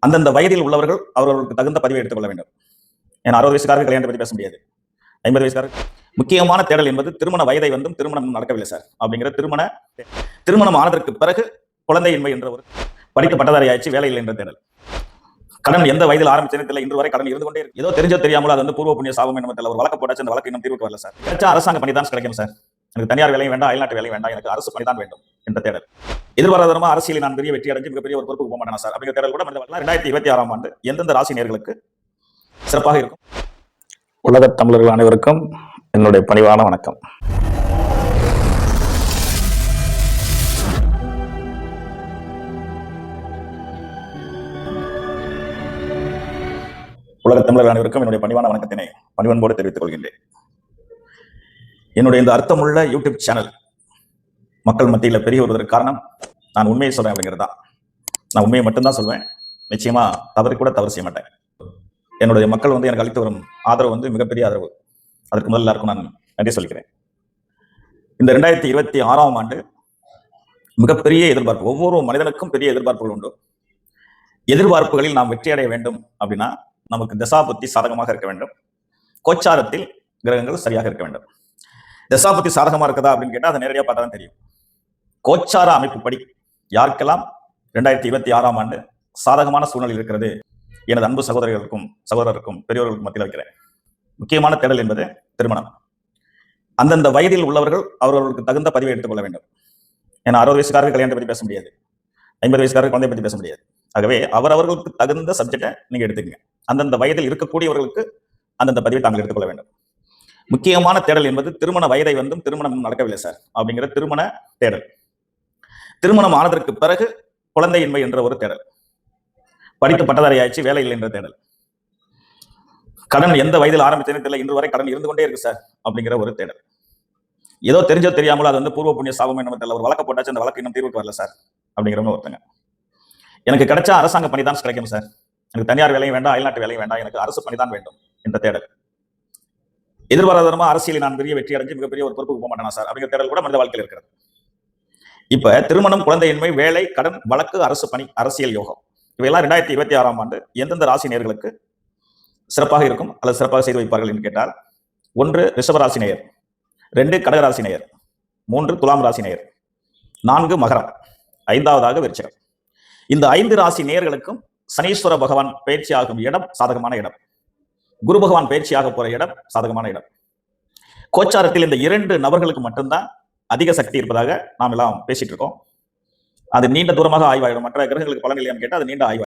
அந்தந்த வயதில் உள்ளவர்கள் அவர்களுக்கு தகுந்த பதிவை எடுத்துக் கொள்ள வேண்டும். ஏன்னா 60 வயசுக்காரர்கள் கல்யாணத்தை பற்றி பேச முடியாது. 50 வயசுக்காரர் முக்கியமான தேடல் என்பது திருமண வயதை வந்தும் திருமணம் நடக்கவில்லை சார் அப்படிங்கிற திருமணம் ஆனதற்கு பிறகு குழந்தையின்மை என்ற ஒரு படித்த பட்டதாரி ஆயிடுச்சு, வேலை இல்லை என்ற தேடல். கடன் எந்த வயதில் ஆரம்பிச்சேன்னு தெரியல, இன்று வரை கடன் இருந்து கொண்டே இருக்கு. ஏதோ தெரிஞ்சோ தெரியாமல் அது வந்து பூர்வ புண்ணிய சாபம் என்ன தெரியல, ஒரு வழக்கு போட்டாச்சு, அந்த வழக்கு இன்னும் தீர்வுக்கு வரல சார். கிடைச்சா அரசாங்க பணி தான் கிடைக்கும் சார், எனக்கு தனியார் வேலையும் வேண்டாம், அயல்நாட்டு வேலையும் வேண்டாம், எனக்கு அரசு பணி தான் வேண்டும் என்ற தேடல். எதிர்பாராதமா அரசியலில் நான் பெரிய வெற்றி அடைஞ்சு மிகப்பெரிய ஒரு பொறுப்புக்கு போக மாட்டேன் சார் அப்படிங்கிற தேடல் கூட 2026ஆம் ஆண்டு எந்தெந்த ராசி நேயர்களுக்கு சிறப்பாக இருக்கும். உலக தமிழர்கள் அனைவருக்கும் என்னுடைய பணிவான வணக்கம். உலக தமிழர்கள் அனைவருக்கும் என்னுடைய பணிவான வணக்கத்தினை பணிவன்போடு தெரிவித்துக் கொள்கின்றேன். என்னுடைய இந்த அர்த்தமுள்ள யூடியூப் சேனல் மக்கள் மத்தியில் பெரிய வருவதற்கு காரணம் நான் உண்மையை சொல்றேன் அப்படிங்கிறது தான். நான் உண்மையை மட்டும்தான் சொல்வேன், நிச்சயமா தவறு கூட தவறு செய்ய மாட்டேன். என்னுடைய மக்கள் வந்து எனக்கு அளித்து வரும் ஆதரவு வந்து மிகப்பெரிய ஆதரவு. அதற்கு முதல்ல எல்லாருக்கும் நான் நன்றி சொல்லிக்கிறேன். இந்த 2026ஆம் ஆண்டு மிகப்பெரிய எதிர்பார்ப்பு, ஒவ்வொரு மனிதனுக்கும் பெரிய எதிர்பார்ப்புகள் உண்டு. எதிர்பார்ப்புகளில் நாம் வெற்றி அடைய வேண்டும் அப்படின்னா நமக்கு தசாபுத்தி சாதகமாக இருக்க வேண்டும், கோச்சாரத்தில் கிரகங்கள் சரியாக இருக்க வேண்டும். தசாபுத்தி சாதகமா இருக்குதா அப்படின்னு கேட்டா அதை நேரடியாக பார்த்தா தான் தெரியும். கோச்சார அமைப்புப்படி யாருக்கெல்லாம் 2026ஆம் ஆண்டு சாதகமான சூழ்நிலை இருக்கிறது, எனது அன்பு சகோதரருக்கும் பெரியவர்களுக்கும் மத்தியில் வைக்கிறேன். முக்கியமான தேடல் என்பது திருமணம். அந்தந்த வயதில் உள்ளவர்கள் அவர்களுக்கு தகுந்த பதிவை எடுத்துக் கொள்ள வேண்டும். ஏன்னா 60 வயசுக்காரர்கள் கல்யாணத்தை பற்றி பேச முடியாது, 50 வயசுக்காரர்கள் குழந்தைய பற்றி பேச முடியாது. ஆகவே அவர்களுக்கு தகுந்த சப்ஜெக்டை நீங்க எடுத்துக்கங்க. அந்தந்த வயதில் இருக்கக்கூடியவர்களுக்கு அந்தந்த பதிவை தாங்கள் எடுத்துக்கொள்ள வேண்டும். முக்கியமான தேடல் என்பது திருமண வயதை வந்தும் திருமணம் நடக்கவில்லை சார் அப்படிங்கிற தேடல். திருமணம் ஆனதற்கு பிறகு குழந்தையின்மை என்ற ஒரு தேடல். படித்த பட்டதாரி ஆயிடுச்சு, வேலை இல்லை என்ற தேடல். கடன் எந்த வயதில் ஆரம்பிச்சேன்னு தெரியல, இன்று வரை கடன் இருந்து கொண்டே இருக்கு சார் அப்படிங்கிற ஒரு தேடல். ஏதோ தெரிஞ்சோ தெரியாமல் அது வந்து பூர்வ புண்ணிய சாபம் என்ன தெரியல, ஒரு வழக்கு போட்டாச்சு, அந்த வழக்கு இன்னும் தீர்வுக்கு வரல சார் அப்படிங்கிறவங்க ஒருத்தங்க. எனக்கு கிடைச்சா அரசாங்க பணி தான் கிடைக்கும் சார், எனக்கு தனியார் வேலையும் வேண்டாம், அயல்நாட்டு வேலையும் வேண்டாம், எனக்கு அரசு பணி தான் வேண்டும் என்ற தேடல். எதிர்பாராதமா அரசியலில் நான் பெரிய வெற்றி அடைஞ்சு மிகப்பெரிய ஒரு பொறுப்புக்கு போக மாட்டேன் சார் அப்படிங்கிற தேடல் கூட மனித வாழ்க்கையில் இருக்கிறது. இப்ப திருமணம், குழந்தையின்மை, வேலை, கடன், வழக்கு, அரசு பணி, அரசியல் யோகம், இவையெல்லாம் 2026ஆம் ஆண்டு எந்தெந்த ராசி நேயர்களுக்கு சிறப்பாக இருக்கும் அல்லது சிறப்பாக செய்து வைப்பார்கள் என்று கேட்டால், 1 ரிஷபராசி நேயர், 2 கடகராசி நேயர், 3 துலாம் ராசி நேயர், 4 மகரம், 5வதாக விருச்சிகம். இந்த 5 ராசி நேயர்களுக்கும் சனீஸ்வர பகவான் பயிற்சியாகும் இடம் சாதகமான இடம், குரு பகவான் பயிற்சியாக போற இடம் சாதகமான இடம். கோச்சாரத்தில் இந்த 2 நபர்களுக்கு மட்டும்தான் அதிக சக்தி இருப்பதாக நாம் எல்லாம் பேசிட்டு இருக்கோம். அது நீண்ட தூரமாக ஆய்வாயிடும். மற்ற கிரகங்களுக்கு பலன் இல்லையான்னு கேட்டால் அது நீண்ட ஆய்வு.